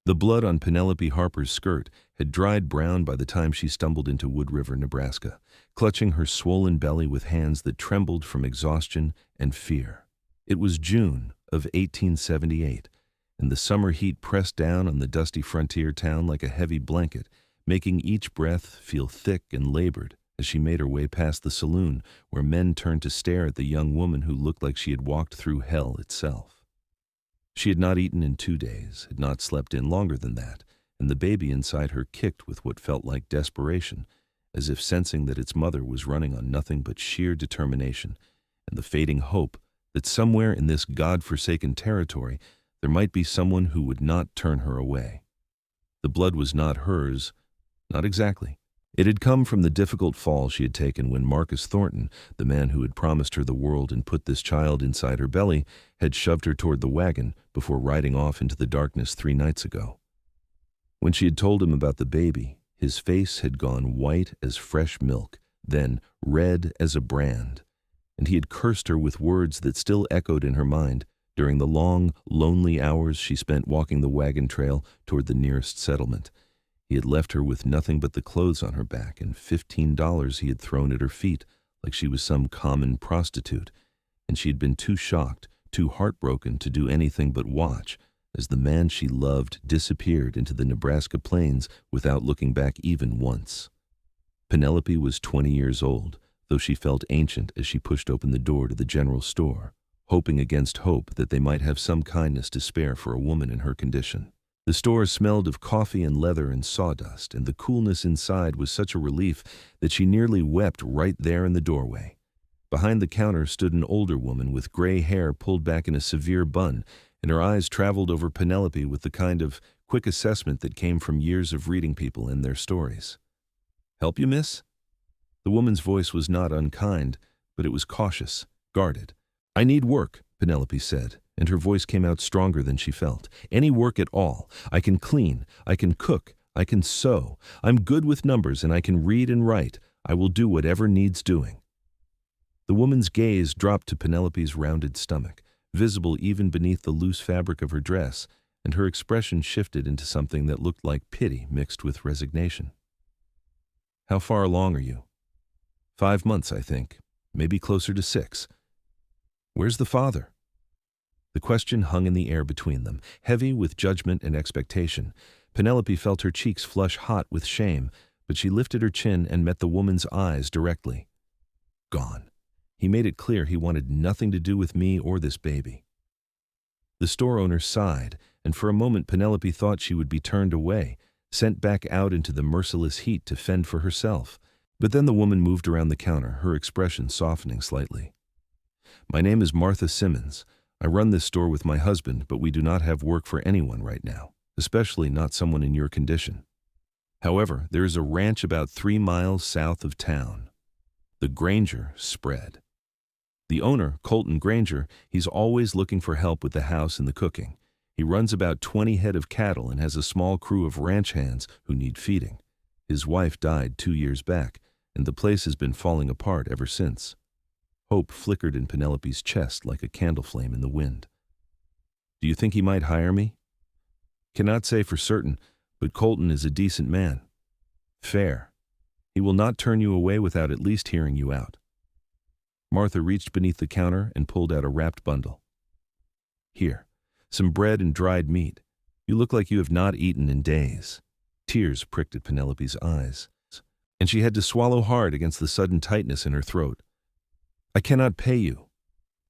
The blood on Penelope Harper's skirt had dried brown by the time she stumbled into Wood River, Nebraska, clutching her swollen belly with hands that trembled from exhaustion and fear. It was June of 1878, and the summer heat pressed down on the dusty frontier town like a heavy blanket, making each breath feel thick and labored as she made her way past the saloon where men turned to stare at the young woman who looked like she had walked through hell itself. She had not eaten in 2 days, had not slept in longer than that, and the baby inside her kicked with what felt like desperation, as if sensing that its mother was running on nothing but sheer determination and the fading hope that somewhere in this God-forsaken territory there might be someone who would not turn her away. The blood was not hers, not exactly. It had come from the difficult fall she had taken when Marcus Thornton, the man who had promised her the world and put this child inside her belly, had shoved her toward the wagon before riding off into the darkness 3 nights ago. When she had told him about the baby, his face had gone white as fresh milk, then red as a brand, and he had cursed her with words that still echoed in her mind during the long, lonely hours she spent walking the wagon trail toward the nearest settlement. He had left her with nothing but the clothes on her back and $15 he had thrown at her feet like she was some common prostitute, and she had been too shocked, too heartbroken to do anything but watch as the man she loved disappeared into the Nebraska plains without looking back even once. Penelope was 20 years old, though she felt ancient as she pushed open the door to the general store, hoping against hope that they might have some kindness to spare for a woman in her condition. The store smelled of coffee and leather and sawdust, and the coolness inside was such a relief that she nearly wept right there in the doorway. Behind the counter stood an older woman with gray hair pulled back in a severe bun, and her eyes traveled over Penelope with the kind of quick assessment that came from years of reading people and their stories. "Help you, miss?" The woman's voice was not unkind, but it was cautious, guarded. "I need work," Penelope said, and her voice came out stronger than she felt. "Any work at all. I can clean, I can cook, I can sew. I'm good with numbers and I can read and write. I will do whatever needs doing." The woman's gaze dropped to Penelope's rounded stomach, visible even beneath the loose fabric of her dress, and her expression shifted into something that looked like pity mixed with resignation. "How far along are you?" 5 months, I think. Maybe closer to 6. "Where's the father?" The question hung in the air between them, heavy with judgment and expectation. Penelope felt her cheeks flush hot with shame, but she lifted her chin and met the woman's eyes directly. "Gone. He made it clear he wanted nothing to do with me or this baby." The store owner sighed, and for a moment Penelope thought she would be turned away, sent back out into the merciless heat to fend for herself. But then the woman moved around the counter, her expression softening slightly. "My name is Martha Simmons. I run this store with my husband, but we do not have work for anyone right now, especially not someone in your condition. However, there is a ranch about 3 miles south of town. The Granger spread. The owner, Colton Granger, he's always looking for help with the house and the cooking. He runs about 20 head of cattle and has a small crew of ranch hands who need feeding. His wife died 2 years back, and the place has been falling apart ever since." Hope flickered in Penelope's chest like a candle flame in the wind. "Do you think he might hire me?" "Cannot say for certain, but Colton is a decent man. Fair. He will not turn you away without at least hearing you out." Martha reached beneath the counter and pulled out a wrapped bundle. "Here, some bread and dried meat. You look like you have not eaten in days." Tears pricked at Penelope's eyes, and she had to swallow hard against the sudden tightness in her throat. "I cannot pay you."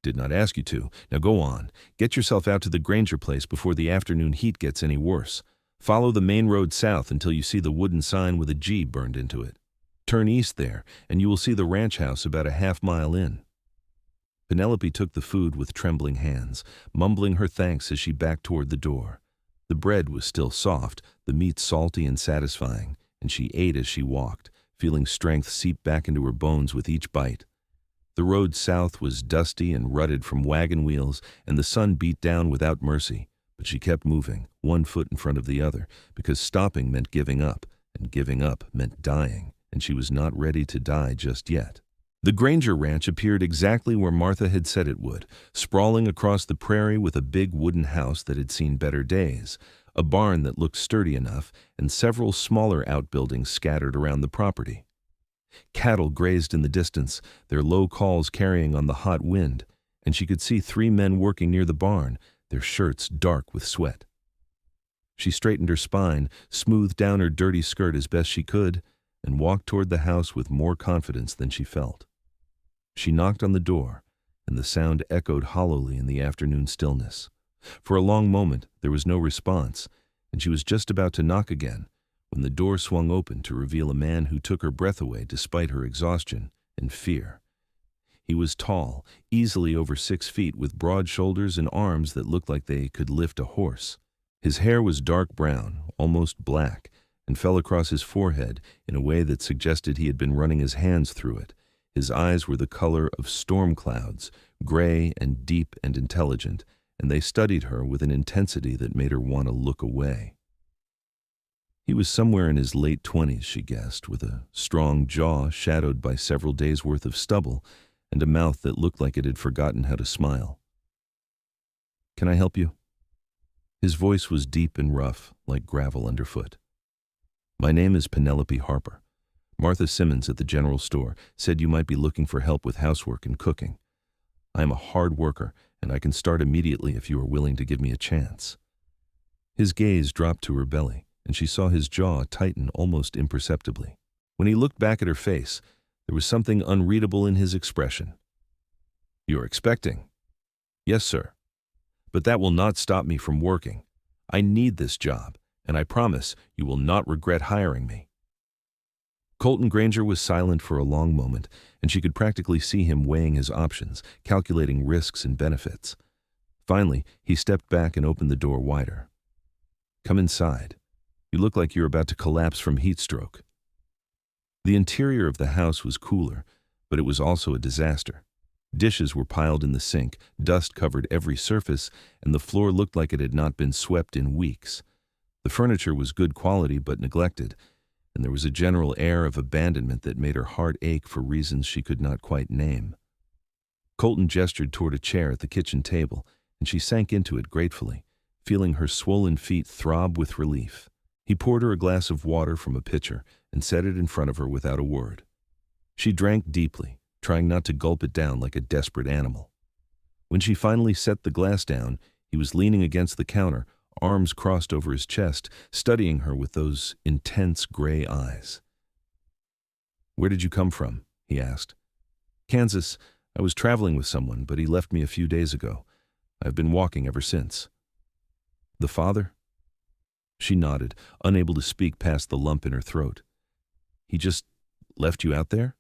"Did not ask you to. Now go on. Get yourself out to the Granger place before the afternoon heat gets any worse. Follow the main road south until you see the wooden sign with a G burned into it. Turn east there, and you will see the ranch house about a half-mile in." Penelope took the food with trembling hands, mumbling her thanks as she backed toward the door. The bread was still soft, the meat salty and satisfying, and she ate as she walked, feeling strength seep back into her bones with each bite. The road south was dusty and rutted from wagon wheels, and the sun beat down without mercy, but she kept moving, one foot in front of the other, because stopping meant giving up, and giving up meant dying, and she was not ready to die just yet. The Granger ranch appeared exactly where Martha had said it would, sprawling across the prairie with a big wooden house that had seen better days, a barn that looked sturdy enough, and several smaller outbuildings scattered around the property. Cattle grazed in the distance, their low calls carrying on the hot wind, and she could see 3 men working near the barn, their shirts dark with sweat. She straightened her spine, smoothed down her dirty skirt as best she could, and walked toward the house with more confidence than she felt. She knocked on the door, and the sound echoed hollowly in the afternoon stillness. For a long moment there was no response, and she was just about to knock again when the door swung open to reveal a man who took her breath away despite her exhaustion and fear. He was tall, easily over 6 feet, with broad shoulders and arms that looked like they could lift a horse. His hair was dark brown, almost black, and fell across his forehead in a way that suggested he had been running his hands through it. His eyes were the color of storm clouds, gray and deep and intelligent, and they studied her with an intensity that made her want to look away. He was somewhere in his late 20s, she guessed, with a strong jaw shadowed by several days' worth of stubble and a mouth that looked like it had forgotten how to smile. "Can I help you?" His voice was deep and rough, like gravel underfoot. "My name is Penelope Harper. Martha Simmons at the general store said you might be looking for help with housework and cooking. I am a hard worker, and I can start immediately if you are willing to give me a chance." His gaze dropped to her belly, and she saw his jaw tighten almost imperceptibly. When he looked back at her face, there was something unreadable in his expression. "You're expecting?" "Yes, sir. But that will not stop me from working. I need this job, and I promise you will not regret hiring me." Colton Granger was silent for a long moment, and she could practically see him weighing his options, calculating risks and benefits. Finally, he stepped back and opened the door wider. "Come inside. You look like you're about to collapse from heat stroke." The interior of the house was cooler, but it was also a disaster. Dishes were piled in the sink, dust covered every surface, and the floor looked like it had not been swept in weeks. The furniture was good quality but neglected, and there was a general air of abandonment that made her heart ache for reasons she could not quite name. Colton gestured toward a chair at the kitchen table, and she sank into it gratefully, feeling her swollen feet throb with relief. He poured her a glass of water from a pitcher and set it in front of her without a word. She drank deeply, trying not to gulp it down like a desperate animal. When she finally set the glass down, he was leaning against the counter, arms crossed over his chest, studying her with those intense gray eyes. "Where did you come from?" he asked. "Kansas. I was traveling with someone, but he left me a few days ago. I've been walking ever since." "The father?" She nodded, unable to speak past the lump in her throat. "He just left you out there?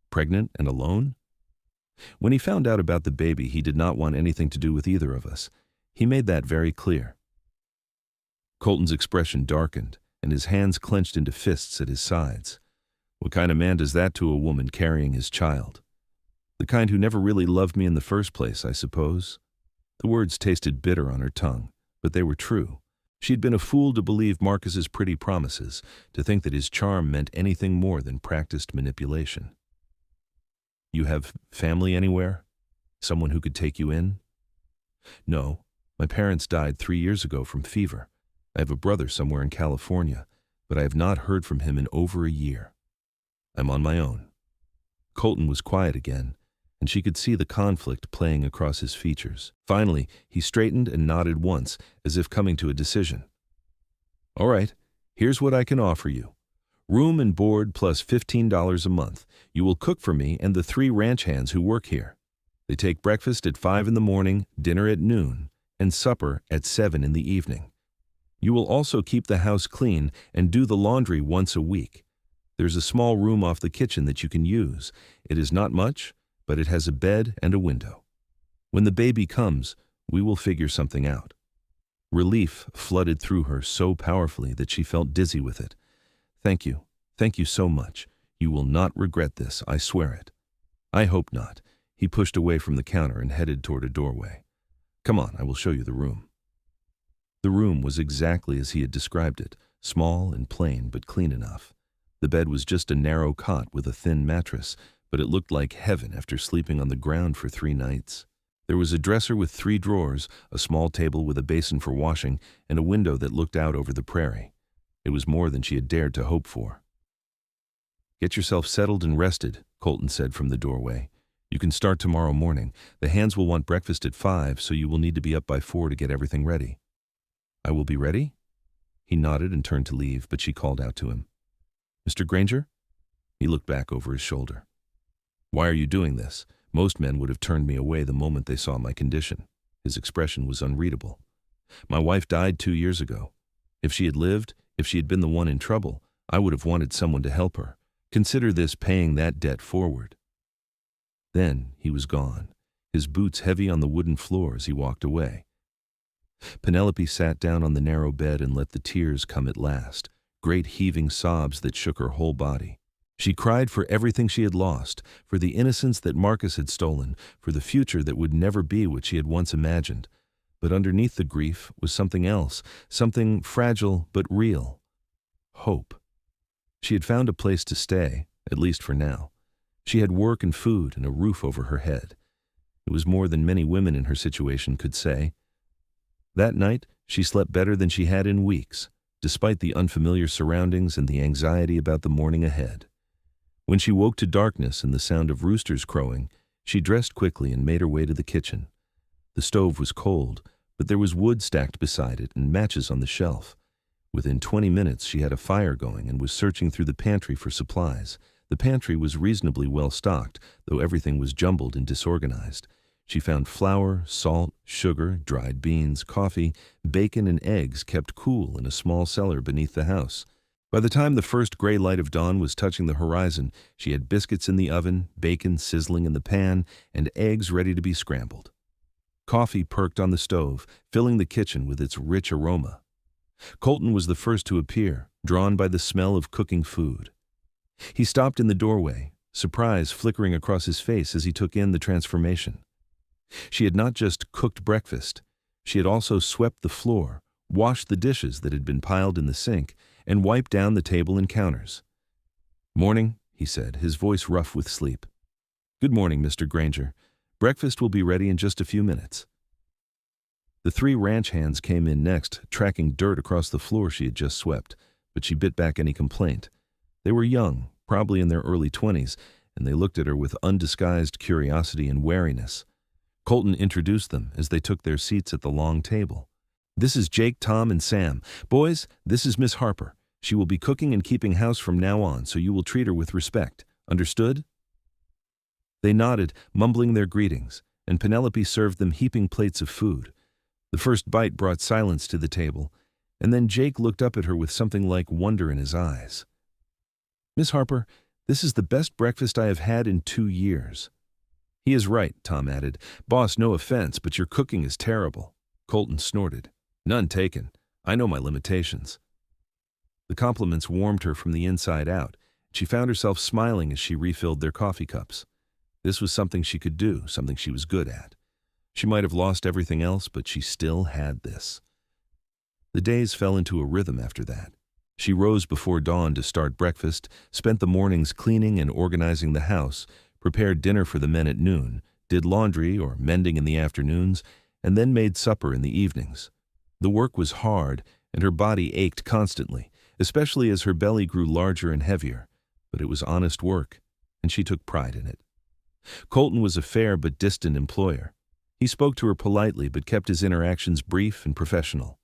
Pregnant and alone?" "When he found out about the baby, he did not want anything to do with either of us. He made that very clear." Colton's expression darkened, and his hands clenched into fists at his sides. "What kind of man does that to a woman carrying his child?" "The kind who never really loved me in the first place, I suppose." The words tasted bitter on her tongue, but they were true. She'd been a fool to believe Marcus's pretty promises, to think that his charm meant anything more than practiced manipulation. "You have family anywhere? Someone who could take you in?" "No. My parents died 3 years ago from fever. I have a brother somewhere in California, but I have not heard from him in over a year. I'm on my own." Colton was quiet again, and she could see the conflict playing across his features. Finally, he straightened and nodded once, as if coming to a decision. "All right, here's what I can offer you. Room and board plus $15 a month. You will cook for me and the 3 ranch hands who work here. They take breakfast at 5 in the morning, dinner at noon, and supper at 7 in the evening. You will also keep the house clean and do the laundry once a week. There's a small room off the kitchen that you can use. It is not much, but it has a bed and a window. When the baby comes, we will figure something out." Relief flooded through her so powerfully that she felt dizzy with it. Thank you so much. You will not regret this, I swear it." "I hope not." He pushed away from the counter and headed toward a doorway. "Come on, I will show you the room." The room was exactly as he had described it, small and plain but clean enough. The bed was just a narrow cot with a thin mattress, but it looked like heaven after sleeping on the ground for 3 nights. There was a dresser with 3 drawers, a small table with a basin for washing, and a window that looked out over the prairie. It was more than she had dared to hope for. "Get yourself settled and rested," Colton said from the doorway. "You can start tomorrow morning. The hands will want breakfast at 5, so you will need to be up by 4 to get everything ready." "I will be ready?" He nodded and turned to leave, but she called out to him. "Mr. Granger?" He looked back over his shoulder. "Why are you doing this? Most men would have turned me away the moment they saw my condition." His expression was unreadable. "My wife died 2 years ago. If she had lived, if she had been the one in trouble, I would have wanted someone to help her. Consider this paying that debt forward." Then he was gone, his boots heavy on the wooden floor as he walked away. Penelope sat down on the narrow bed and let the tears come at last, great heaving sobs that shook her whole body. She cried for everything she had lost, for the innocence that Marcus had stolen, for the future that would never be what she had once imagined. But underneath the grief was something else, something fragile but real. Hope. She had found a place to stay, at least for now. She had work and food and a roof over her head. It was more than many women in her situation could say. That night, she slept better than she had in weeks, despite the unfamiliar surroundings and the anxiety about the morning ahead. When she woke to darkness and the sound of roosters crowing, she dressed quickly and made her way to the kitchen. The stove was cold, but there was wood stacked beside it and matches on the shelf. Within 20 minutes, she had a fire going and was searching through the pantry for supplies. The pantry was reasonably well stocked, though everything was jumbled and disorganized. She found flour, salt, sugar, dried beans, coffee, bacon, and eggs kept cool in a small cellar beneath the house. By the time the first gray light of dawn was touching the horizon, she had biscuits in the oven, bacon sizzling in the pan, and eggs ready to be scrambled. Coffee perked on the stove, filling the kitchen with its rich aroma. Colton was the first to appear, drawn by the smell of cooking food. He stopped in the doorway, surprise flickering across his face as he took in the transformation. She had not just cooked breakfast, she had also swept the floor, washed the dishes that had been piled in the sink, and wiped down the table and counters. "Morning," he said, his voice rough with sleep. "Good morning, Mr. Granger. Breakfast will be ready in just a few minutes." The 3 ranch hands came in next, tracking dirt across the floor she had just swept, but she bit back any complaint. They were young, probably in their early 20s, and they looked at her with undisguised curiosity and wariness. Colton introduced them as they took their seats at the long table. "This is Jake, Tom, and Sam. Boys, this is Miss Harper. She will be cooking and keeping house from now on, so you will treat her with respect. Understood?" They nodded, mumbling their greetings, and Penelope served them heaping plates of food. The first bite brought silence to the table, and then Jake looked up at her with something like wonder in his eyes. "Miss Harper, this is the best breakfast I have had in 2 years." "He is right," Tom added. "Boss, no offense, but your cooking is terrible." Colton snorted. "None taken. I know my limitations." The compliments warmed her from the inside out. She found herself smiling as she refilled their coffee cups. This was something she could do, something she was good at. She might have lost everything else, but she still had this. The days fell into a rhythm after that. She rose before dawn to start breakfast, spent the mornings cleaning and organizing the house, prepared dinner for the men at noon, did laundry or mending in the afternoons, and then made supper in the evenings. The work was hard, and her body ached constantly, especially as her belly grew larger and heavier, but it was honest work, and she took pride in it. Colton was a fair but distant employer. He spoke to her politely but kept his interactions brief and professional.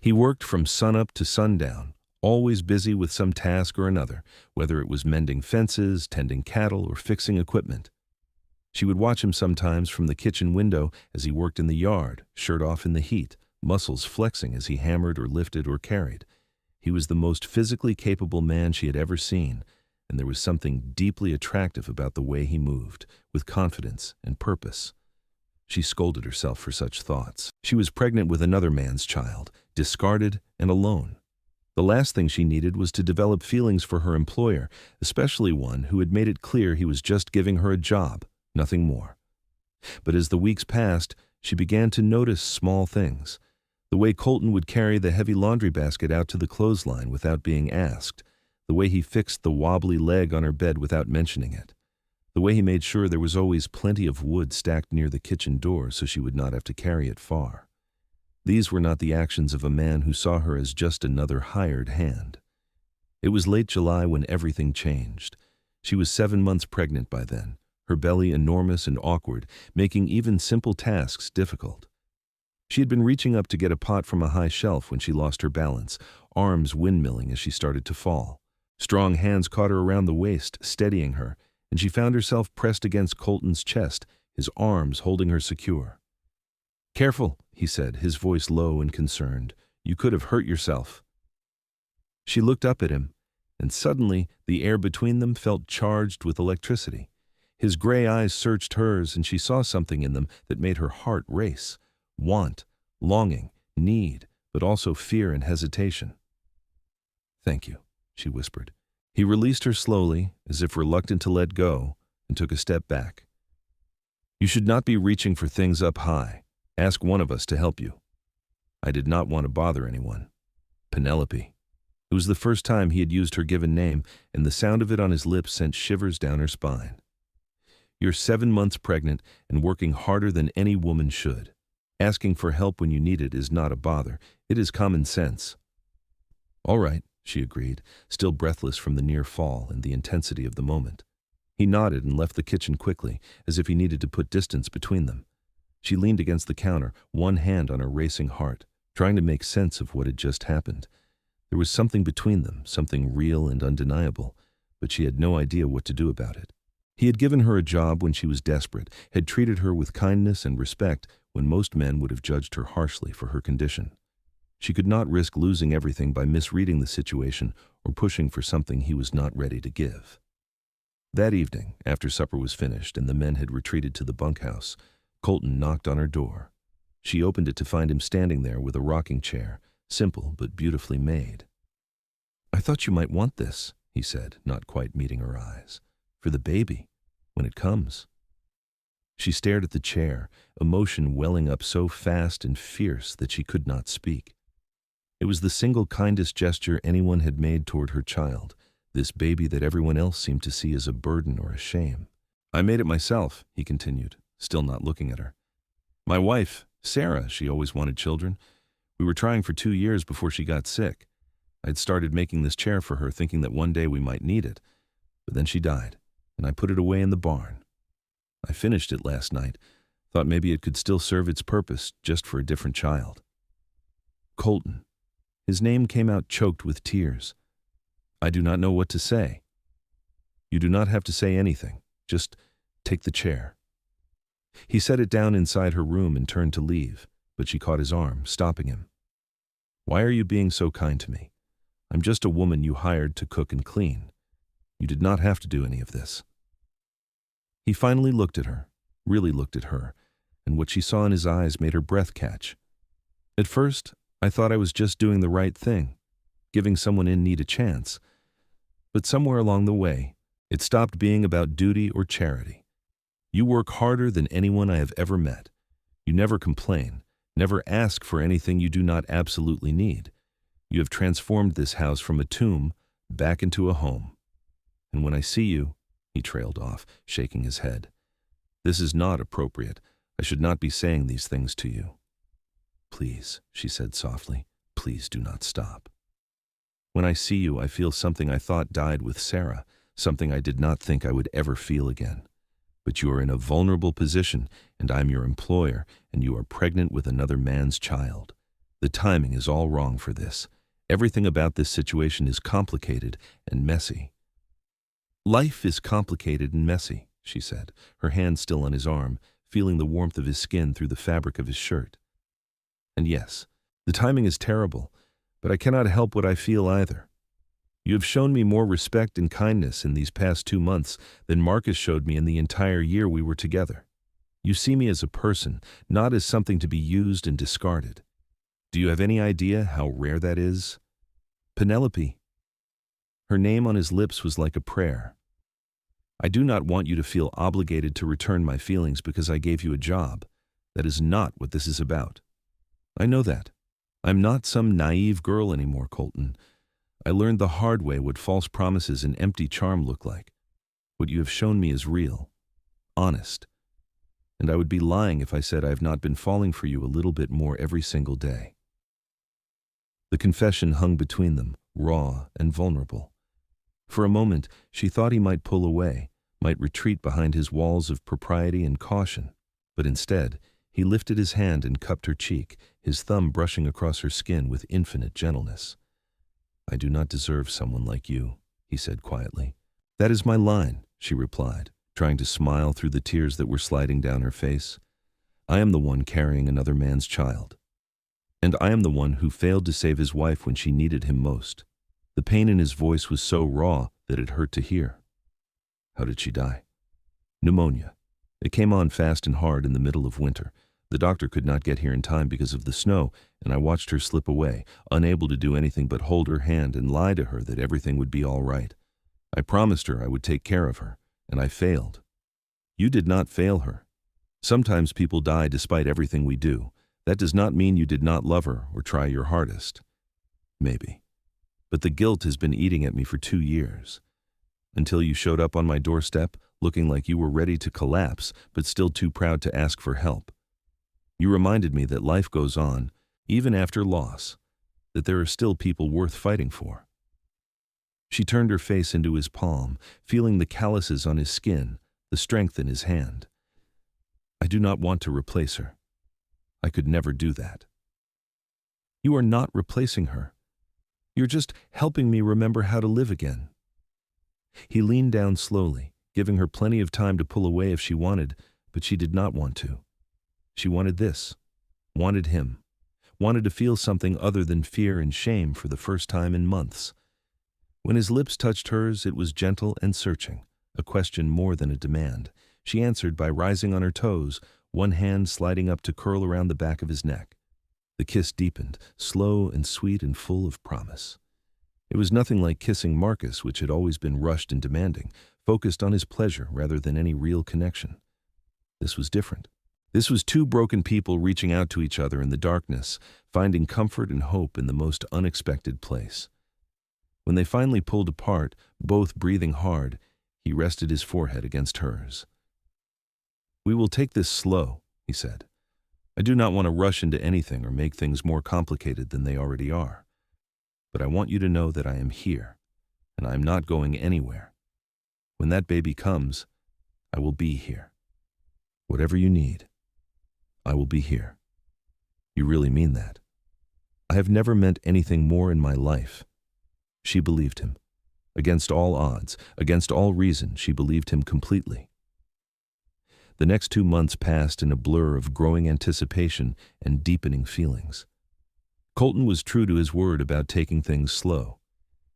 He worked from sunup to sundown, always busy with some task or another, whether it was mending fences, tending cattle, or fixing equipment. She would watch him sometimes from the kitchen window as he worked in the yard, shirt off in the heat, muscles flexing as he hammered or lifted or carried. He was the most physically capable man she had ever seen, and there was something deeply attractive about the way he moved, with confidence and purpose. She scolded herself for such thoughts. She was pregnant with another man's child, discarded and alone. The last thing she needed was to develop feelings for her employer, especially one who had made it clear he was just giving her a job, nothing more. But as the weeks passed, she began to notice small things. The way Colton would carry the heavy laundry basket out to the clothesline without being asked. The way he fixed the wobbly leg on her bed without mentioning it. The way he made sure there was always plenty of wood stacked near the kitchen door so she would not have to carry it far. These were not the actions of a man who saw her as just another hired hand. It was late July when everything changed. She was 7 months pregnant by then, her belly enormous and awkward, making even simple tasks difficult. She had been reaching up to get a pot from a high shelf when she lost her balance, arms windmilling as she started to fall. Strong hands caught her around the waist, steadying her, and she found herself pressed against Colton's chest, his arms holding her secure. "Careful," he said, his voice low and concerned. "You could have hurt yourself." She looked up at him, and suddenly the air between them felt charged with electricity. His gray eyes searched hers, and she saw something in them that made her heart race. Want, longing, need, but also fear and hesitation. "Thank you," she whispered. He released her slowly, as if reluctant to let go, and took a step back. "You should not be reaching for things up high. Ask one of us to help you." I did not want to bother anyone. Penelope. It was the first time he had used her given name, and the sound of it on his lips sent shivers down her spine. "You're 7 months pregnant and working harder than any woman should. Asking for help when you need it is not a bother. It is common sense." "All right," she agreed, still breathless from the near fall and the intensity of the moment. He nodded and left the kitchen quickly, as if he needed to put distance between them. She leaned against the counter, one hand on her racing heart, trying to make sense of what had just happened. There was something between them, something real and undeniable, but she had no idea what to do about it. He had given her a job when she was desperate, had treated her with kindness and respect when most men would have judged her harshly for her condition. She could not risk losing everything by misreading the situation or pushing for something he was not ready to give. That evening, after supper was finished and the men had retreated to the bunkhouse, Colton knocked on her door. She opened it to find him standing there with a rocking chair, simple but beautifully made. "I thought you might want this," he said, not quite meeting her eyes. "For the baby, when it comes." She stared at the chair, emotion welling up so fast and fierce that she could not speak. It was the single kindest gesture anyone had made toward her child, this baby that everyone else seemed to see as a burden or a shame. "I made it myself," he continued, still not looking at her. "My wife, Sarah, she always wanted children. We were trying for 2 years before she got sick. I'd started making this chair for her, thinking that one day we might need it. But then she died, and I put it away in the barn. I finished it last night, thought maybe it could still serve its purpose, just for a different child." Colton. His name came out choked with tears. "I do not know what to say." "You do not have to say anything. Just take the chair." He set it down inside her room and turned to leave, but she caught his arm, stopping him. "Why are you being so kind to me? I'm just a woman you hired to cook and clean. You did not have to do any of this." He finally looked at her, really looked at her, and what she saw in his eyes made her breath catch. "At first, I thought I was just doing the right thing, giving someone in need a chance. But somewhere along the way, it stopped being about duty or charity. You work harder than anyone I have ever met. You never complain, never ask for anything you do not absolutely need. You have transformed this house from a tomb back into a home. And when I see you," he trailed off, shaking his head, "this is not appropriate. I should not be saying these things to you." "Please," she said softly, "please do not stop. When I see you, I feel something I thought died with Sarah, something I did not think I would ever feel again. But you are in a vulnerable position, and I'm your employer, and you are pregnant with another man's child. The timing is all wrong for this. Everything about this situation is complicated and messy." "Life is complicated and messy," she said, her hand still on his arm, feeling the warmth of his skin through the fabric of his shirt. "And yes, the timing is terrible, but I cannot help what I feel either. You have shown me more respect and kindness in these past 2 months than Marcus showed me in the entire year we were together. You see me as a person, not as something to be used and discarded. Do you have any idea how rare that is? Penelope." Her name on his lips was like a prayer. "I do not want you to feel obligated to return my feelings because I gave you a job. That is not what this is about. I know that. I'm not some naive girl anymore, Colton. I learned the hard way what false promises and empty charm look like. What you have shown me is real, honest, and I would be lying if I said I have not been falling for you a little bit more every single day." The confession hung between them, raw and vulnerable. For a moment, she thought he might pull away, might retreat behind his walls of propriety and caution, but instead, he lifted his hand and cupped her cheek, his thumb brushing across her skin with infinite gentleness. "I do not deserve someone like you," he said quietly. "That is my line," she replied, trying to smile through the tears that were sliding down her face. "I am the one carrying another man's child. And I am the one who failed to save his wife when she needed him most." The pain in his voice was so raw that it hurt to hear. "How did she die?" "Pneumonia. It came on fast and hard in the middle of winter. The doctor could not get here in time because of the snow, and I watched her slip away, unable to do anything but hold her hand and lie to her that everything would be all right. I promised her I would take care of her, and I failed. You did not fail her. Sometimes people die despite everything we do. That does not mean you did not love her or try your hardest. Maybe. But the guilt has been eating at me for 2 years. Until you showed up on my doorstep, looking like you were ready to collapse, but still too proud to ask for help. You reminded me that life goes on, even after loss, that there are still people worth fighting for." She turned her face into his palm, feeling the calluses on his skin, the strength in his hand. "I do not want to replace her. I could never do that." "You are not replacing her. You're just helping me remember how to live again." He leaned down slowly, giving her plenty of time to pull away if she wanted, but she did not want to. She wanted this, wanted him, wanted to feel something other than fear and shame for the first time in months. When his lips touched hers, it was gentle and searching, a question more than a demand. She answered by rising on her toes, one hand sliding up to curl around the back of his neck. The kiss deepened, slow and sweet and full of promise. It was nothing like kissing Marcus, which had always been rushed and demanding, focused on his pleasure rather than any real connection. This was different. This was two broken people reaching out to each other in the darkness, finding comfort and hope in the most unexpected place. When they finally pulled apart, both breathing hard, he rested his forehead against hers. "We will take this slow," he said. "I do not want to rush into anything or make things more complicated than they already are. But I want you to know that I am here, and I am not going anywhere. When that baby comes, I will be here. Whatever you need, I will be here." "You really mean that?" "I have never meant anything more in my life." She believed him. Against all odds, against all reason, she believed him completely. The next 2 months passed in a blur of growing anticipation and deepening feelings. Colton was true to his word about taking things slow.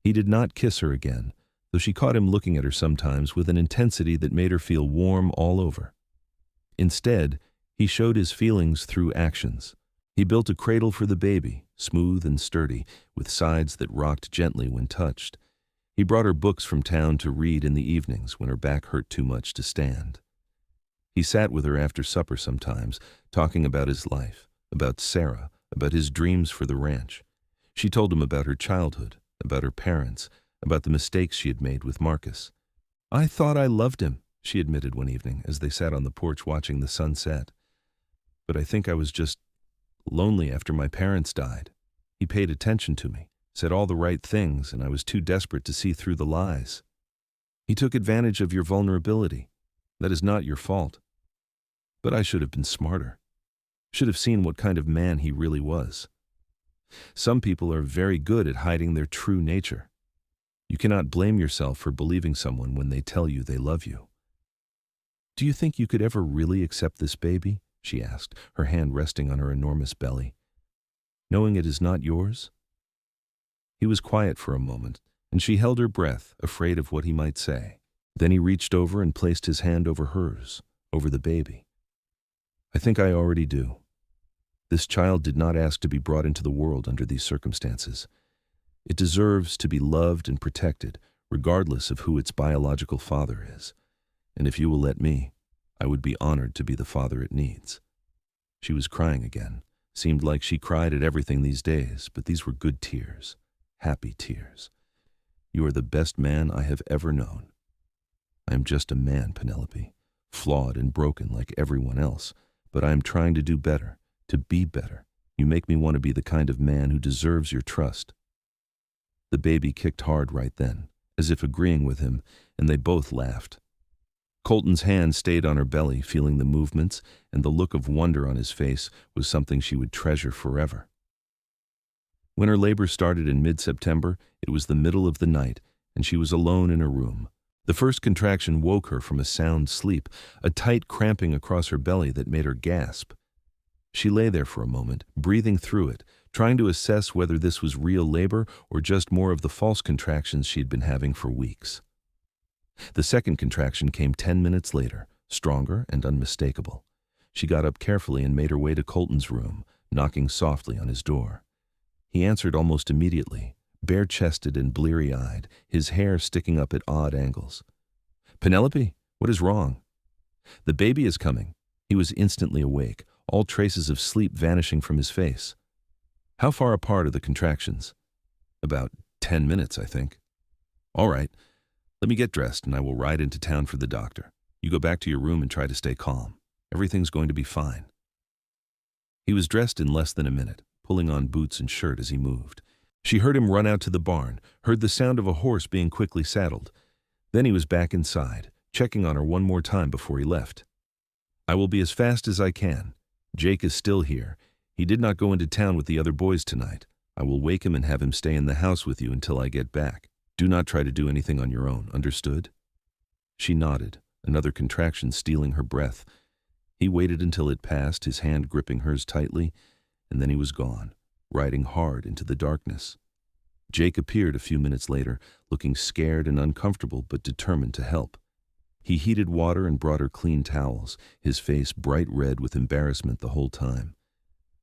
He did not kiss her again, though she caught him looking at her sometimes with an intensity that made her feel warm all over. Instead, he showed his feelings through actions. He built a cradle for the baby, smooth and sturdy, with sides that rocked gently when touched. He brought her books from town to read in the evenings when her back hurt too much to stand. He sat with her after supper sometimes, talking about his life, about Sarah, about his dreams for the ranch. She told him about her childhood, about her parents, about the mistakes she had made with Marcus. "I thought I loved him," she admitted one evening as they sat on the porch watching the sun set. "But I think I was just lonely after my parents died. He paid attention to me, said all the right things, and I was too desperate to see through the lies. He took advantage of your vulnerability. That is not your fault. But I should have been smarter. Should have seen what kind of man he really was. Some people are very good at hiding their true nature. You cannot blame yourself for believing someone when they tell you they love you." "Do you think you could ever really accept this baby?" she asked, her hand resting on her enormous belly. "Knowing it is not yours?" He was quiet for a moment, and she held her breath, afraid of what he might say. Then he reached over and placed his hand over hers, over the baby. "I think I already do. This child did not ask to be brought into the world under these circumstances. It deserves to be loved and protected, regardless of who its biological father is. And if you will let me, I would be honored to be the father it needs." She was crying again. Seemed like she cried at everything these days, but these were good tears, happy tears. "You are the best man I have ever known. I am just a man, Penelope, flawed and broken like everyone else, but I am trying to do better, to be better. You make me want to be the kind of man who deserves your trust." The baby kicked hard right then, as if agreeing with him, and they both laughed. Colton's hand stayed on her belly, feeling the movements, and the look of wonder on his face was something she would treasure forever. When her labor started in mid-September, it was the middle of the night, and she was alone in her room. The first contraction woke her from a sound sleep, a tight cramping across her belly that made her gasp. She lay there for a moment, breathing through it, trying to assess whether this was real labor or just more of the false contractions she'd been having for weeks. The second contraction came 10 minutes later, stronger and unmistakable. She got up carefully and made her way to Colton's room, knocking softly on his door. He answered almost immediately, bare-chested and bleary-eyed, his hair sticking up at odd angles. "Penelope, what is wrong?" "The baby is coming." He was instantly awake, all traces of sleep vanishing from his face. "How far apart are the contractions?" "About 10 minutes, I think." "All right. Let me get dressed and I will ride into town for the doctor. You go back to your room and try to stay calm. Everything's going to be fine." He was dressed in less than a minute, pulling on boots and shirt as he moved. She heard him run out to the barn, heard the sound of a horse being quickly saddled. Then he was back inside, checking on her one more time before he left. "I will be as fast as I can. Jake is still here. He did not go into town with the other boys tonight. I will wake him and have him stay in the house with you until I get back. Do not try to do anything on your own, understood?" She nodded, another contraction stealing her breath. He waited until it passed, his hand gripping hers tightly, and then he was gone, riding hard into the darkness. Jake appeared a few minutes later, looking scared and uncomfortable but determined to help. He heated water and brought her clean towels, his face bright red with embarrassment the whole time.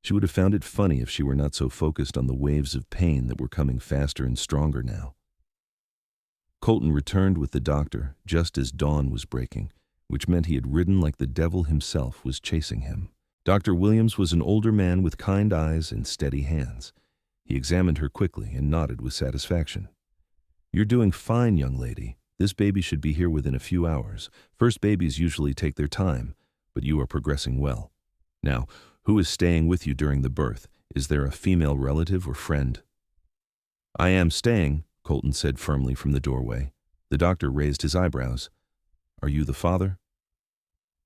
She would have found it funny if she were not so focused on the waves of pain that were coming faster and stronger now. Colton returned with the doctor just as dawn was breaking, which meant he had ridden like the devil himself was chasing him. Dr. Williams was an older man with kind eyes and steady hands. He examined her quickly and nodded with satisfaction. "You're doing fine, young lady. This baby should be here within a few hours. First babies usually take their time, but you are progressing well. Now, who is staying with you during the birth? Is there a female relative or friend?" "I am staying," Colton said firmly from the doorway. The doctor raised his eyebrows. "Are you the father?"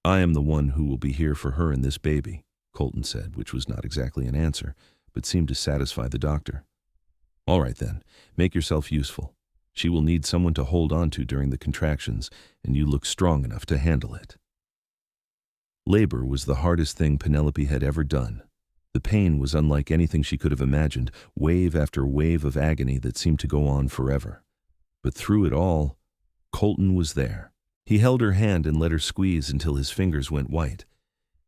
"I am the one who will be here for her and this baby," Colton said, which was not exactly an answer, but seemed to satisfy the doctor. "All right then, make yourself useful. She will need someone to hold on to during the contractions, and you look strong enough to handle it." Labor was the hardest thing Penelope had ever done. The pain was unlike anything she could have imagined, wave after wave of agony that seemed to go on forever. But through it all, Colton was there. He held her hand and let her squeeze until his fingers went white.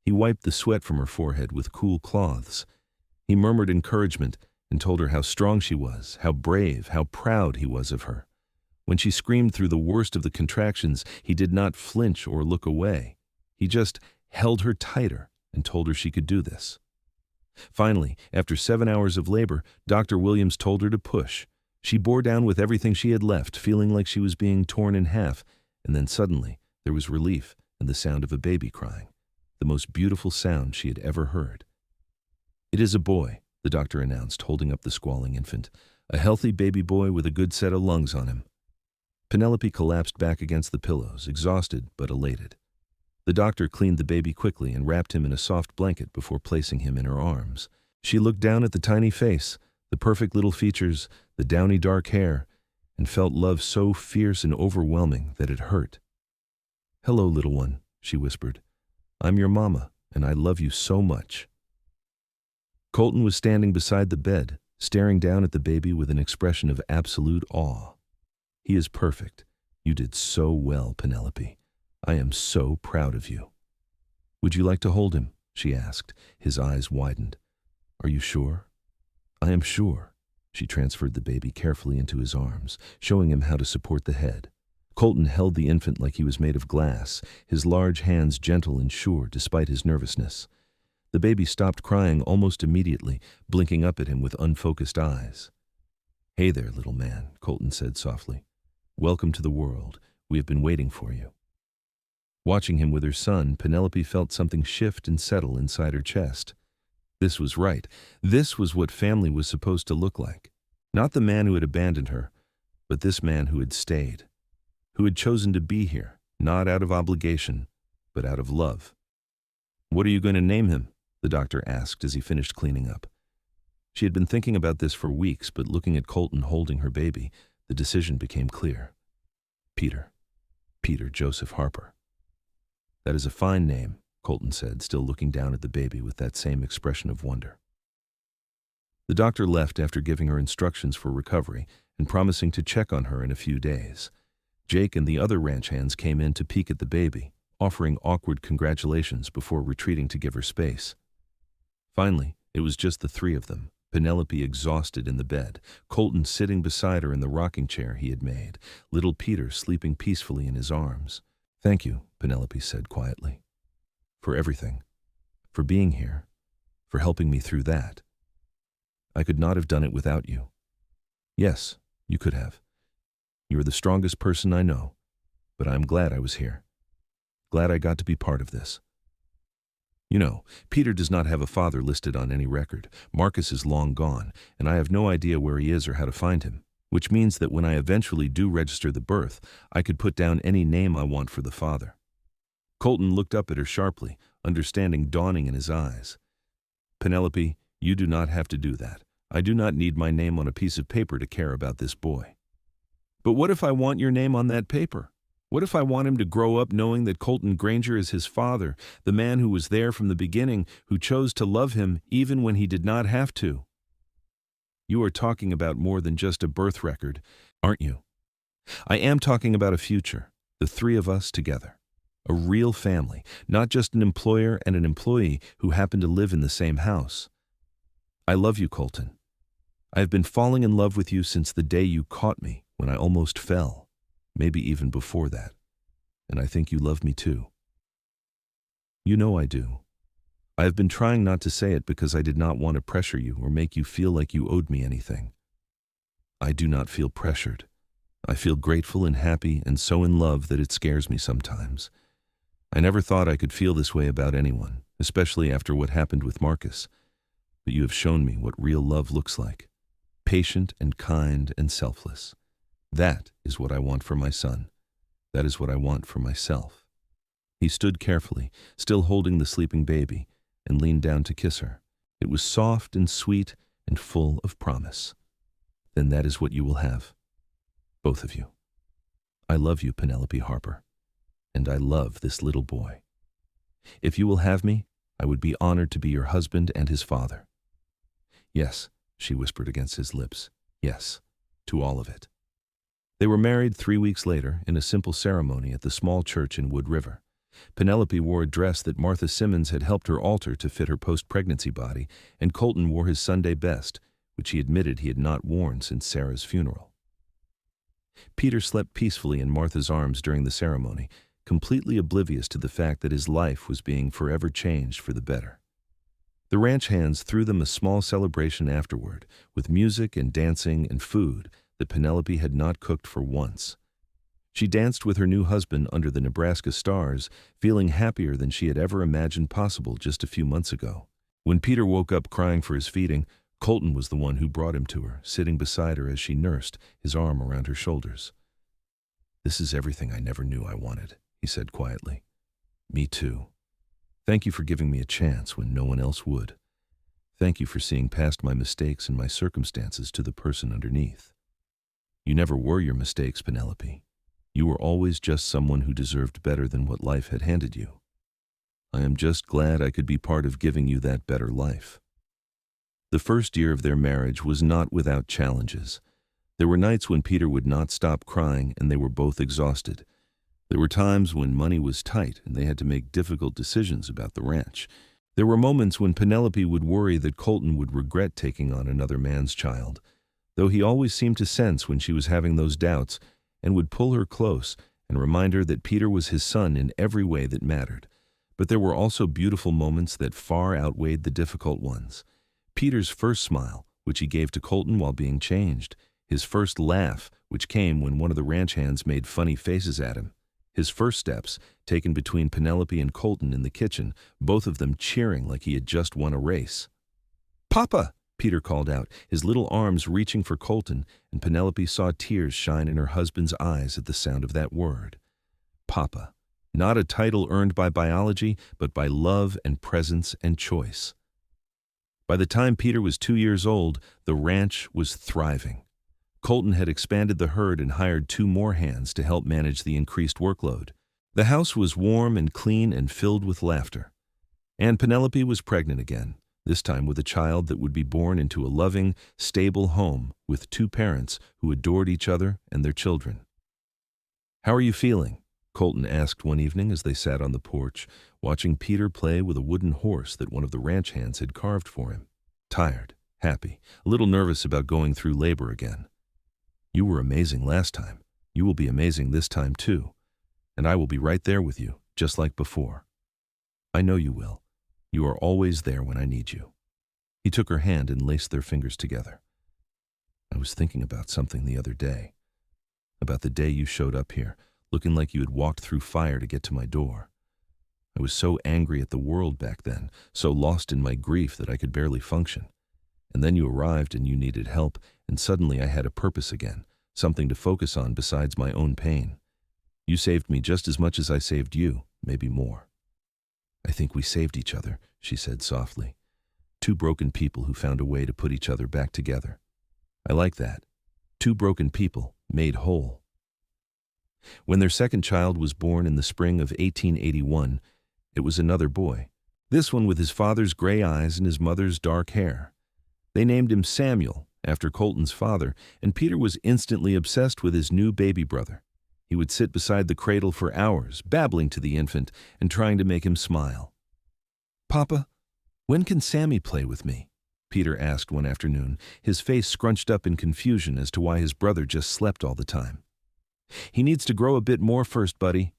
He wiped the sweat from her forehead with cool cloths. He murmured encouragement and told her how strong she was, how brave, how proud he was of her. When she screamed through the worst of the contractions, he did not flinch or look away. He just held her tighter and told her she could do this. Finally, after 7 hours of labor, Dr. Williams told her to push. She bore down with everything she had left, feeling like she was being torn in half, and then suddenly there was relief and the sound of a baby crying, the most beautiful sound she had ever heard. "It is a boy," the doctor announced, holding up the squalling infant. "A healthy baby boy with a good set of lungs on him." Penelope collapsed back against the pillows, exhausted but elated. The doctor cleaned the baby quickly and wrapped him in a soft blanket before placing him in her arms. She looked down at the tiny face, the perfect little features, the downy dark hair, and felt love so fierce and overwhelming that it hurt. "Hello, little one," she whispered. "I'm your mama, and I love you so much." Colton was standing beside the bed, staring down at the baby with an expression of absolute awe. "He is perfect. You did so well, Penelope. I am so proud of you." "Would you like to hold him?" she asked. His eyes widened. "Are you sure?" "I am sure." She transferred the baby carefully into his arms, showing him how to support the head. Colton held the infant like he was made of glass, his large hands gentle and sure despite his nervousness. The baby stopped crying almost immediately, blinking up at him with unfocused eyes. "Hey there, little man," Colton said softly. "Welcome to the world. We have been waiting for you." Watching him with her son, Penelope felt something shift and settle inside her chest. This was right. This was what family was supposed to look like. Not the man who had abandoned her, but this man who had stayed, who had chosen to be here, not out of obligation, but out of love. "What are you going to name him?" the doctor asked as he finished cleaning up. She had been thinking about this for weeks, but looking at Colton holding her baby, the decision became clear. Peter. Peter Joseph Harper. "That is a fine name," Colton said, still looking down at the baby with that same expression of wonder. The doctor left after giving her instructions for recovery and promising to check on her in a few days. Jake and the other ranch hands came in to peek at the baby, offering awkward congratulations before retreating to give her space. Finally, it was just the three of them, Penelope exhausted in the bed, Colton sitting beside her in the rocking chair he had made, little Peter sleeping peacefully in his arms. "Thank you," Penelope said quietly. "For everything. For being here. For helping me through that. I could not have done it without you." "Yes, you could have. You are the strongest person I know, but I am glad I was here. Glad I got to be part of this. You know, Peter does not have a father listed on any record. Marcus is long gone, and I have no idea where he is or how to find him, which means that when I eventually do register the birth, I could put down any name I want for the father." Colton looked up at her sharply, understanding dawning in his eyes. "Penelope, you do not have to do that. I do not need my name on a piece of paper to care about this boy." "But what if I want your name on that paper? What if I want him to grow up knowing that Colton Granger is his father, the man who was there from the beginning, who chose to love him even when he did not have to?" "You are talking about more than just a birth record, aren't you?" "I am talking about a future, the three of us together. A real family, not just an employer and an employee who happen to live in the same house. I love you, Colton. I have been falling in love with you since the day you caught me when I almost fell. Maybe even before that. And I think you love me too." "You know I do. I have been trying not to say it because I did not want to pressure you or make you feel like you owed me anything. I do not feel pressured. I feel grateful and happy and so in love that it scares me sometimes. I never thought I could feel this way about anyone, especially after what happened with Marcus. But you have shown me what real love looks like. Patient and kind and selfless. That is what I want for my son. That is what I want for myself." He stood carefully, still holding the sleeping baby, and leaned down to kiss her. It was soft and sweet and full of promise. "Then that is what you will have. Both of you. I love you, Penelope Harper. And I love this little boy. If you will have me, I would be honored to be your husband and his father." "Yes," she whispered against his lips. "Yes, to all of it." They were married 3 weeks later in a simple ceremony at the small church in Wood River. Penelope wore a dress that Martha Simmons had helped her alter to fit her post-pregnancy body, and Colton wore his Sunday best, which he admitted he had not worn since Sarah's funeral. Peter slept peacefully in Martha's arms during the ceremony, completely oblivious to the fact that his life was being forever changed for the better. The ranch hands threw them a small celebration afterward, with music and dancing and food that Penelope had not cooked for once. She danced with her new husband under the Nebraska stars, feeling happier than she had ever imagined possible just a few months ago. When Peter woke up crying for his feeding, Colton was the one who brought him to her, sitting beside her as she nursed, his arm around her shoulders. "This is everything I never knew I wanted," he said quietly. "Me too. Thank you for giving me a chance when no one else would. Thank you for seeing past my mistakes and my circumstances to the person underneath. You never were your mistakes, Penelope. You were always just someone who deserved better than what life had handed you. I am just glad I could be part of giving you that better life." The first year of their marriage was not without challenges. There were nights when Peter would not stop crying and they were both exhausted. There were times when money was tight and they had to make difficult decisions about the ranch. There were moments when Penelope would worry that Colton would regret taking on another man's child, though he always seemed to sense when she was having those doubts and would pull her close and remind her that Peter was his son in every way that mattered. But there were also beautiful moments that far outweighed the difficult ones. Peter's first smile, which he gave to Colton while being changed, his first laugh, which came when one of the ranch hands made funny faces at him, his first steps, taken between Penelope and Colton in the kitchen, both of them cheering like he had just won a race. "Papa!" Peter called out, his little arms reaching for Colton, and Penelope saw tears shine in her husband's eyes at the sound of that word. Papa. Not a title earned by biology, but by love and presence and choice. By the time Peter was 2 years old, the ranch was thriving. Colton had expanded the herd and hired 2 more hands to help manage the increased workload. The house was warm and clean and filled with laughter. And Penelope was pregnant again, this time with a child that would be born into a loving, stable home with 2 parents who adored each other and their children. "How are you feeling?" Colton asked one evening as they sat on the porch, watching Peter play with a wooden horse that one of the ranch hands had carved for him. Tired, happy, a little nervous about going through labor again. "You were amazing last time. You will be amazing this time too. And I will be right there with you, just like before." "I know you will. You are always there when I need you." He took her hand and laced their fingers together. "I was thinking about something the other day. About the day you showed up here, looking like you had walked through fire to get to my door. I was so angry at the world back then, so lost in my grief that I could barely function. And then you arrived and you needed help, and suddenly I had a purpose again, something to focus on besides my own pain. You saved me just as much as I saved you, maybe more." "I think we saved each other," she said softly. "2 broken people who found a way to put each other back together. I like that. 2 broken people made whole." When their second child was born in the spring of 1881, it was another boy, this one with his father's gray eyes and his mother's dark hair. They named him Samuel, after Colton's father, and Peter was instantly obsessed with his new baby brother. He would sit beside the cradle for hours, babbling to the infant and trying to make him smile. "Papa, when can Sammy play with me?" Peter asked one afternoon, his face scrunched up in confusion as to why his brother just slept all the time. "He needs to grow a bit more first, buddy.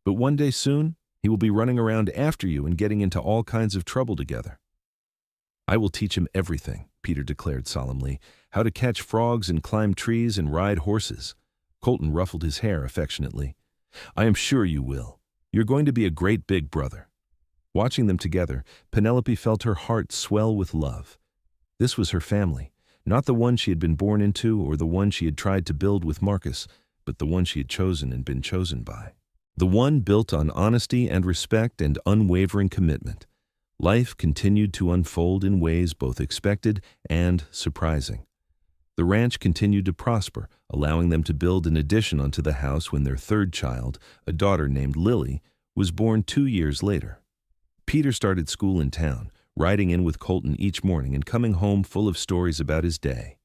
But one day soon, he will be running around after you and getting into all kinds of trouble together." "I will teach him everything," Peter declared solemnly, "how to catch frogs and climb trees and ride horses." Colton ruffled his hair affectionately. "I am sure you will. You're going to be a great big brother." Watching them together, Penelope felt her heart swell with love. This was her family, not the one she had been born into or the one she had tried to build with Marcus, but the one she had chosen and been chosen by. The one built on honesty and respect and unwavering commitment. Life continued to unfold in ways both expected and surprising. The ranch continued to prosper, allowing them to build an addition onto the house when their third child, a daughter named Lily, was born 2 years later. Peter started school in town, riding in with Colton each morning and coming home full of stories about his day.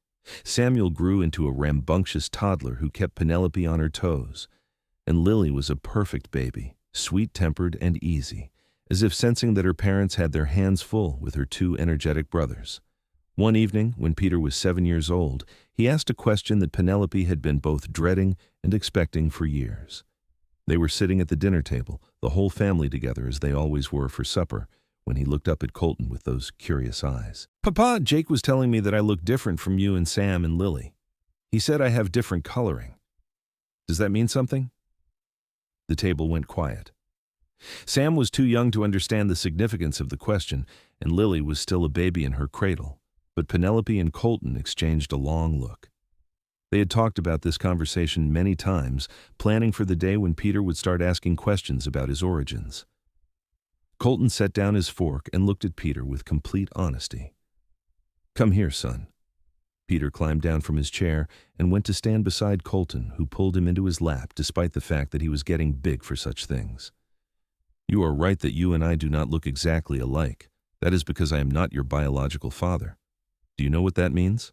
Samuel grew into a rambunctious toddler who kept Penelope on her toes. And Lily was a perfect baby, sweet-tempered and easy, as if sensing that her parents had their hands full with her 2 energetic brothers. One evening, when Peter was 7 years old, he asked a question that Penelope had been both dreading and expecting for years. They were sitting at the dinner table, the whole family together as they always were for supper, when he looked up at Colton with those curious eyes. "Papa, Jake was telling me that I look different from you and Sam and Lily. He said I have different coloring. Does that mean something?" The table went quiet. Sam was too young to understand the significance of the question, and Lily was still a baby in her cradle, but Penelope and Colton exchanged a long look. They had talked about this conversation many times, planning for the day when Peter would start asking questions about his origins. Colton set down his fork and looked at Peter with complete honesty. "Come here, son." Peter climbed down from his chair and went to stand beside Colton, who pulled him into his lap despite the fact that he was getting big for such things. "You are right that you and I do not look exactly alike. That is because I am not your biological father. Do you know what that means?"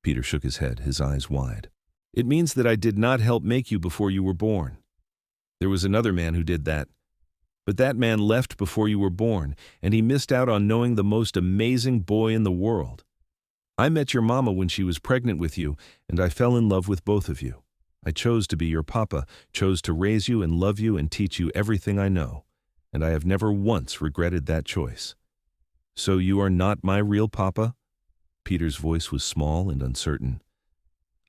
Peter shook his head, his eyes wide. "It means that I did not help make you before you were born. There was another man who did that. But that man left before you were born, and he missed out on knowing the most amazing boy in the world. I met your mama when she was pregnant with you, and I fell in love with both of you. I chose to be your papa, chose to raise you and love you and teach you everything I know, and I have never once regretted that choice. So you are not my real papa?" Peter's voice was small and uncertain.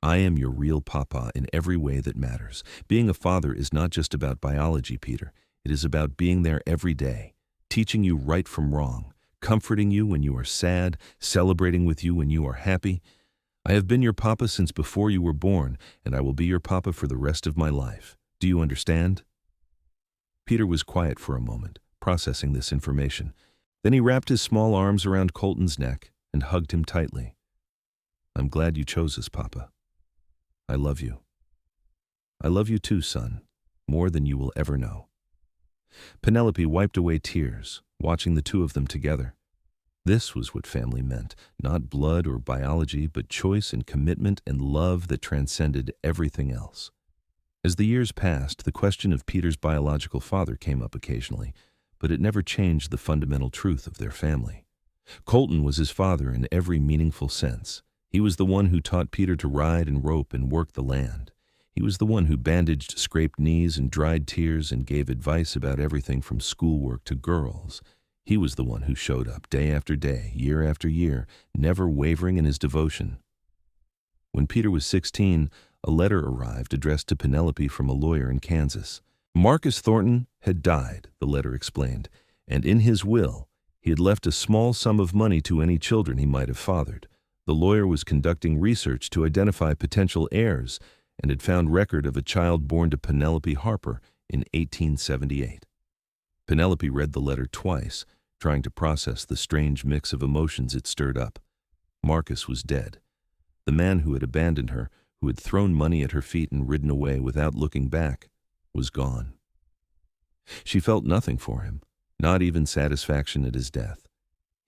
I am your real papa in every way that matters. Being a father is not just about biology, Peter. It is about being there every day, teaching you right from wrong, comforting you when you are sad, celebrating with you when you are happy. I have been your papa since before you were born, and I will be your papa for the rest of my life. Do you understand? Peter was quiet for a moment, processing this information. Then he wrapped his small arms around Colton's neck and hugged him tightly. I'm glad you chose us, Papa. I love you. I love you too, son, more than you will ever know. Penelope wiped away tears, watching the two of them together. This was what family meant, not blood or biology, but choice and commitment and love that transcended everything else. As the years passed, the question of Peter's biological father came up occasionally, but it never changed the fundamental truth of their family. Colton was his father in every meaningful sense. He was the one who taught Peter to ride and rope and work the land. He was the one who bandaged scraped knees and dried tears and gave advice about everything from schoolwork to girls. He was the one who showed up day after day, year after year, never wavering in his devotion. When Peter was 16, a letter arrived addressed to Penelope from a lawyer in Kansas. Marcus Thornton had died, the letter explained, and in his will, he had left a small sum of money to any children he might have fathered. The lawyer was conducting research to identify potential heirs and had found record of a child born to Penelope Harper in 1878. Penelope read the letter twice, trying to process the strange mix of emotions it stirred up. Marcus was dead. The man who had abandoned her, who had thrown money at her feet and ridden away without looking back, was gone. She felt nothing for him, not even satisfaction at his death.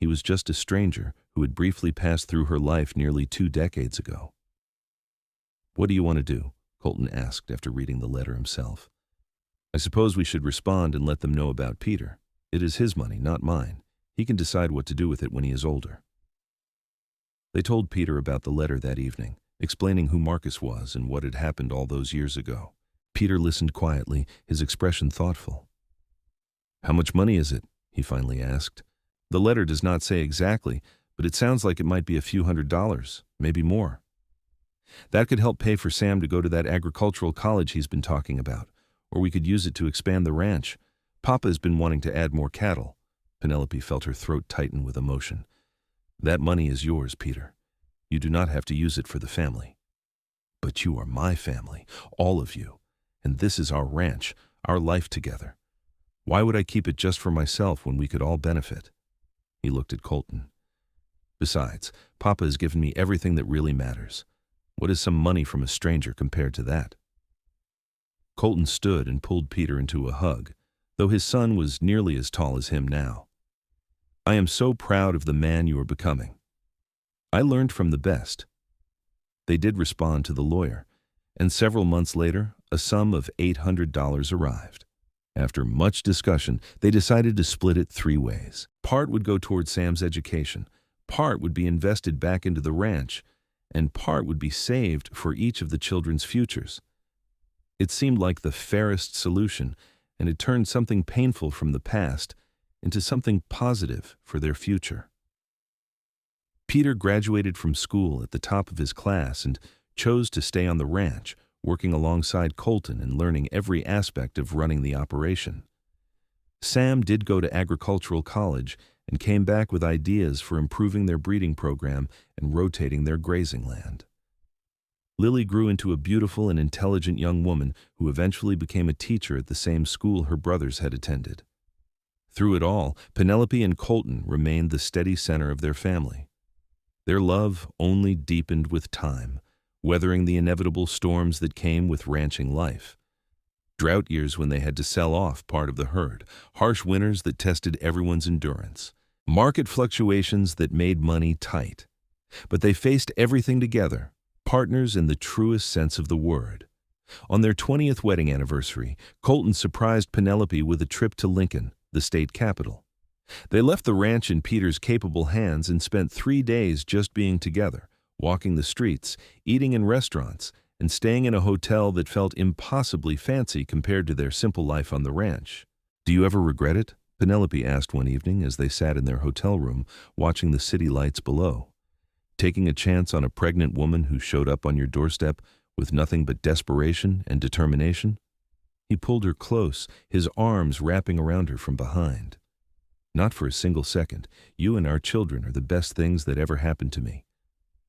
He was just a stranger who had briefly passed through her life nearly 2 decades ago. What do you want to do? Colton asked after reading the letter himself. I suppose we should respond and let them know about Peter. It is his money, not mine. He can decide what to do with it when he is older. They told Peter about the letter that evening, explaining who Marcus was and what had happened all those years ago. Peter listened quietly, his expression thoughtful. How much money is it? He finally asked. The letter does not say exactly, but it sounds like it might be a few $100s, maybe more. That could help pay for Sam to go to that agricultural college he's been talking about, or we could use it to expand the ranch. Papa has been wanting to add more cattle. Penelope felt her throat tighten with emotion. That money is yours, Peter. You do not have to use it for the family. But you are my family, all of you, and this is our ranch, our life together. Why would I keep it just for myself when we could all benefit? He looked at Colton. Besides, Papa has given me everything that really matters. What is some money from a stranger compared to that? Colton stood and pulled Peter into a hug, though his son was nearly as tall as him now. I am so proud of the man you are becoming. I learned from the best. They did respond to the lawyer, and several months later, a sum of $800 arrived. After much discussion, they decided to split it 3 ways. Part would go toward Sam's education, part would be invested back into the ranch, and part would be saved for each of the children's futures. It seemed like the fairest solution, and it turned something painful from the past into something positive for their future. Peter graduated from school at the top of his class and chose to stay on the ranch, working alongside Colton and learning every aspect of running the operation. Sam did go to agricultural college and came back with ideas for improving their breeding program and rotating their grazing land. Lily grew into a beautiful and intelligent young woman who eventually became a teacher at the same school her brothers had attended. Through it all, Penelope and Colton remained the steady center of their family. Their love only deepened with time, weathering the inevitable storms that came with ranching life. Drought years when they had to sell off part of the herd, harsh winters that tested everyone's endurance, market fluctuations that made money tight. But they faced everything together, partners in the truest sense of the word. On their 20th wedding anniversary, Colton surprised Penelope with a trip to Lincoln, the state capital. They left the ranch in Peter's capable hands and spent 3 days just being together, walking the streets, eating in restaurants, and staying in a hotel that felt impossibly fancy compared to their simple life on the ranch. Do you ever regret it? Penelope asked one evening as they sat in their hotel room, watching the city lights below. Taking a chance on a pregnant woman who showed up on your doorstep with nothing but desperation and determination? He pulled her close, his arms wrapping around her from behind. Not for a single second. You and our children are the best things that ever happened to me.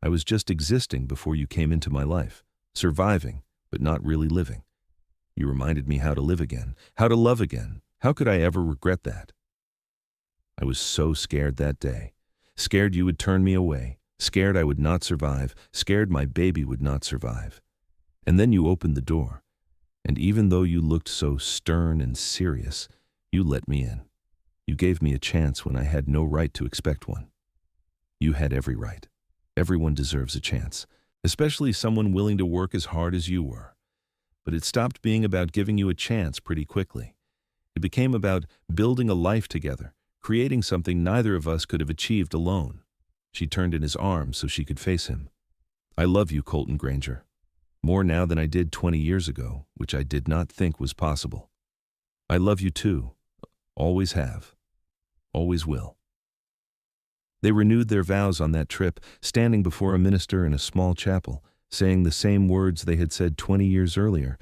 I was just existing before you came into my life, surviving, but not really living. You reminded me how to live again, how to love again. How could I ever regret that? I was so scared that day. Scared you would turn me away. Scared I would not survive. Scared my baby would not survive. And then you opened the door. And even though you looked so stern and serious, you let me in. You gave me a chance when I had no right to expect one. You had every right. Everyone deserves a chance, especially someone willing to work as hard as you were. But it stopped being about giving you a chance pretty quickly. It became about building a life together, creating something neither of us could have achieved alone. She turned in his arms so she could face him. I love you, Colton Granger. More now than I did 20 years ago, which I did not think was possible. I love you too. Always have. Always will. They renewed their vows on that trip, standing before a minister in a small chapel, saying the same words they had said 20 years earlier,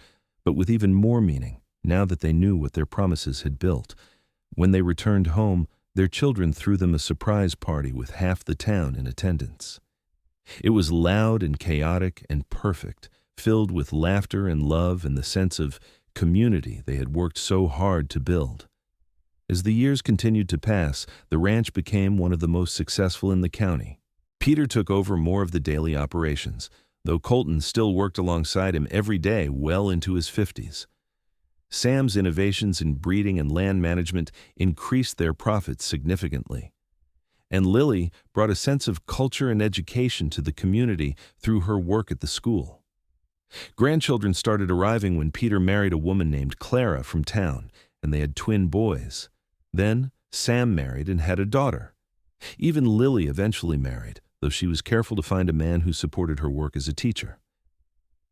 but with even more meaning, now that they knew what their promises had built. When they returned home, their children threw them a surprise party with half the town in attendance. It was loud and chaotic and perfect, filled with laughter and love and the sense of community they had worked so hard to build. As the years continued to pass, the ranch became one of the most successful in the county. Peter took over more of the daily operations, though Colton still worked alongside him every day well into his 50s. Sam's innovations in breeding and land management increased their profits significantly. And Lily brought a sense of culture and education to the community through her work at the school. Grandchildren started arriving when Peter married a woman named Clara from town, and they had twin boys. Then Sam married and had a daughter. Even Lily eventually married, though she was careful to find a man who supported her work as a teacher.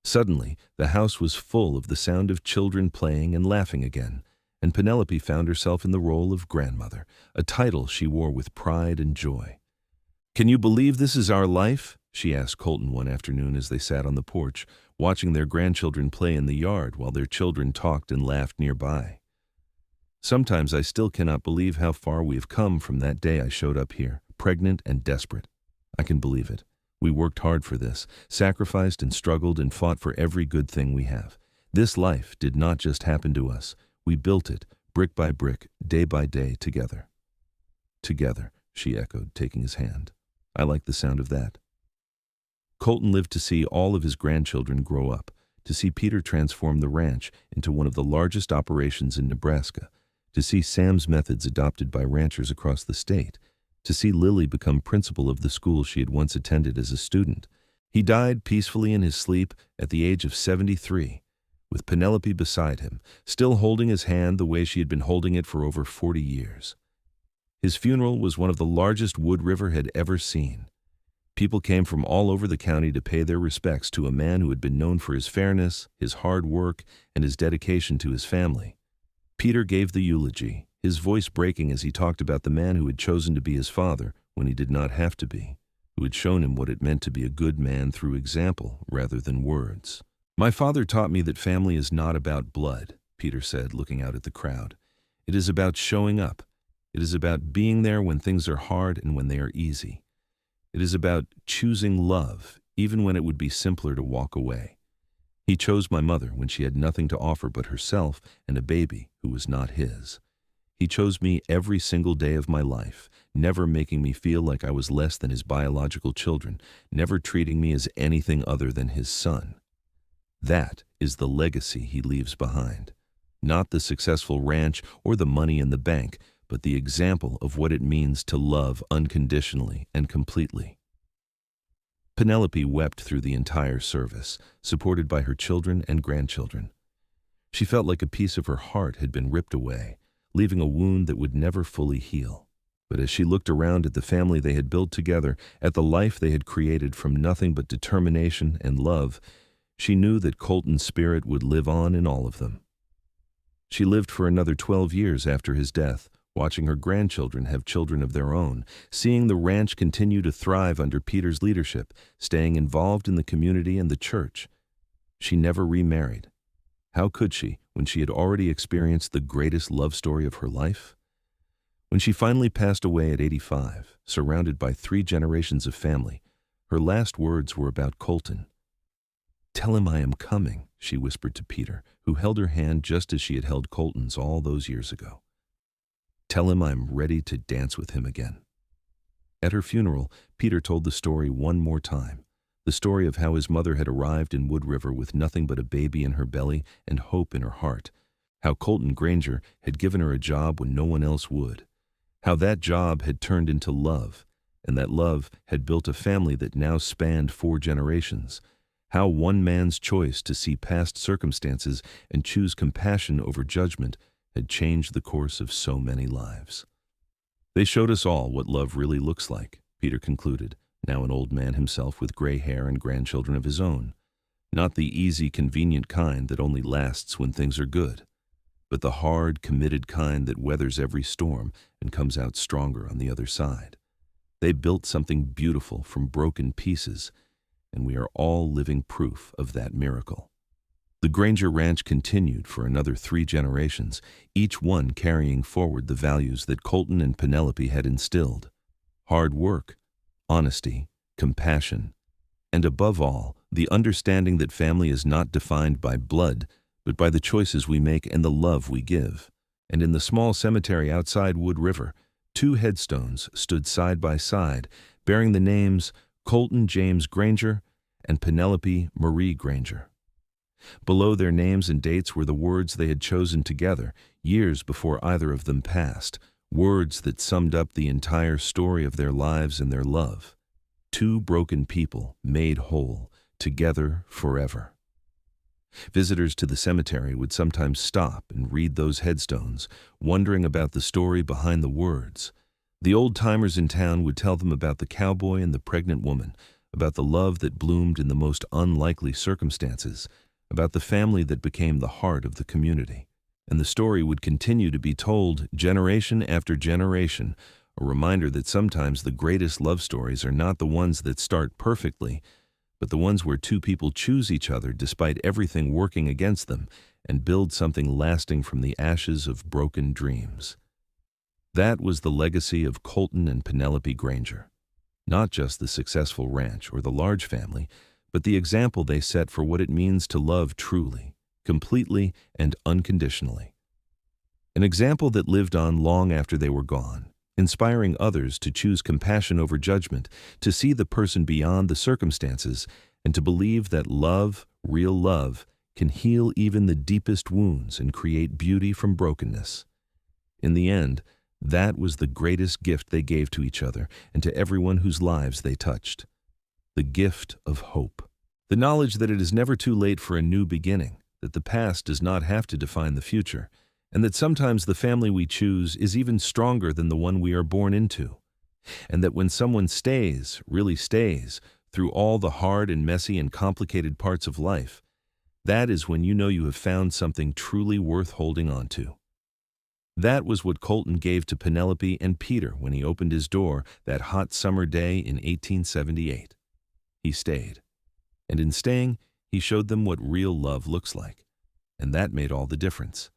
Suddenly, the house was full of the sound of children playing and laughing again, and Penelope found herself in the role of grandmother, a title she wore with pride and joy. "Can you believe this is our life?" she asked Colton one afternoon as they sat on the porch, watching their grandchildren play in the yard while their children talked and laughed nearby. "Sometimes I still cannot believe how far we have come from that day I showed up here, pregnant and desperate. I can believe it. We worked hard for this, sacrificed and struggled and fought for every good thing we have. This life did not just happen to us. We built it, brick by brick, day by day, together." "Together," she echoed, taking his hand. "I like the sound of that." Colton lived to see all of his grandchildren grow up, to see Peter transform the ranch into one of the largest operations in Nebraska, to see Sam's methods adopted by ranchers across the state, to see Lily become principal of the school she had once attended as a student. He died peacefully in his sleep at the age of 73, with Penelope beside him, still holding his hand the way she had been holding it for over 40 years. His funeral was one of the largest Wood River had ever seen. People came from all over the county to pay their respects to a man who had been known for his fairness, his hard work, and his dedication to his family. Peter gave the eulogy, his voice breaking as he talked about the man who had chosen to be his father when he did not have to be, who had shown him what it meant to be a good man through example rather than words. "My father taught me that family is not about blood," Peter said, looking out at the crowd. "It is about showing up. It is about being there when things are hard and when they are easy. It is about choosing love, even when it would be simpler to walk away. He chose my mother when she had nothing to offer but herself and a baby who was not his. He chose me every single day of my life, never making me feel like I was less than his biological children, never treating me as anything other than his son. That is the legacy he leaves behind. Not the successful ranch or the money in the bank, but the example of what it means to love unconditionally and completely." Penelope wept through the entire service, supported by her children and grandchildren. She felt like a piece of her heart had been ripped away, leaving a wound that would never fully heal. But as she looked around at the family they had built together, at the life they had created from nothing but determination and love, she knew that Colton's spirit would live on in all of them. She lived for another 12 years after his death, watching her grandchildren have children of their own, seeing the ranch continue to thrive under Peter's leadership, staying involved in the community and the church. She never remarried. How could she, when she had already experienced the greatest love story of her life? When she finally passed away at 85, surrounded by 3 generations of family, her last words were about Colton. "Tell him I am coming," she whispered to Peter, who held her hand just as she had held Colton's all those years ago. "Tell him I'm ready to dance with him again." At her funeral, Peter told the story one more time, the story of how his mother had arrived in Wood River with nothing but a baby in her belly and hope in her heart, how Colton Granger had given her a job when no one else would, how that job had turned into love, and that love had built a family that now spanned 4 generations, how one man's choice to see past circumstances and choose compassion over judgment had changed the course of so many lives. "They showed us all what love really looks like," Peter concluded, now an old man himself with gray hair and grandchildren of his own. "Not the easy, convenient kind that only lasts when things are good, but the hard, committed kind that weathers every storm and comes out stronger on the other side. They built something beautiful from broken pieces, and we are all living proof of that miracle." The Granger Ranch continued for another 3 generations, each one carrying forward the values that Colton and Penelope had instilled: hard work, honesty, compassion, and above all, the understanding that family is not defined by blood, but by the choices we make and the love we give. And in the small cemetery outside Wood River, 2 headstones stood side by side, bearing the names Colton James Granger and Penelope Marie Granger. Below their names and dates were the words they had chosen together, years before either of them passed, words that summed up the entire story of their lives and their love. 2 broken people made whole, together forever. Visitors to the cemetery would sometimes stop and read those headstones, wondering about the story behind the words. The old-timers in town would tell them about the cowboy and the pregnant woman, about the love that bloomed in the most unlikely circumstances, about the family that became the heart of the community. And the story would continue to be told generation after generation, a reminder that sometimes the greatest love stories are not the ones that start perfectly, but the ones where 2 people choose each other despite everything working against them and build something lasting from the ashes of broken dreams. That was the legacy of Colton and Penelope Granger. Not just the successful ranch or the large family, but the example they set for what it means to love truly, completely, and unconditionally. An example that lived on long after they were gone, inspiring others to choose compassion over judgment, to see the person beyond the circumstances, and to believe that love, real love, can heal even the deepest wounds and create beauty from brokenness. In the end, that was the greatest gift they gave to each other and to everyone whose lives they touched. The gift of hope. The knowledge that it is never too late for a new beginning, that the past does not have to define the future, and that sometimes the family we choose is even stronger than the one we are born into, and that when someone stays, really stays, through all the hard and messy and complicated parts of life, that is when you know you have found something truly worth holding on to. That was what Colton gave to Penelope and Peter when he opened his door that hot summer day in 1878. He stayed. And in staying, he showed them what real love looks like. And that made all the difference.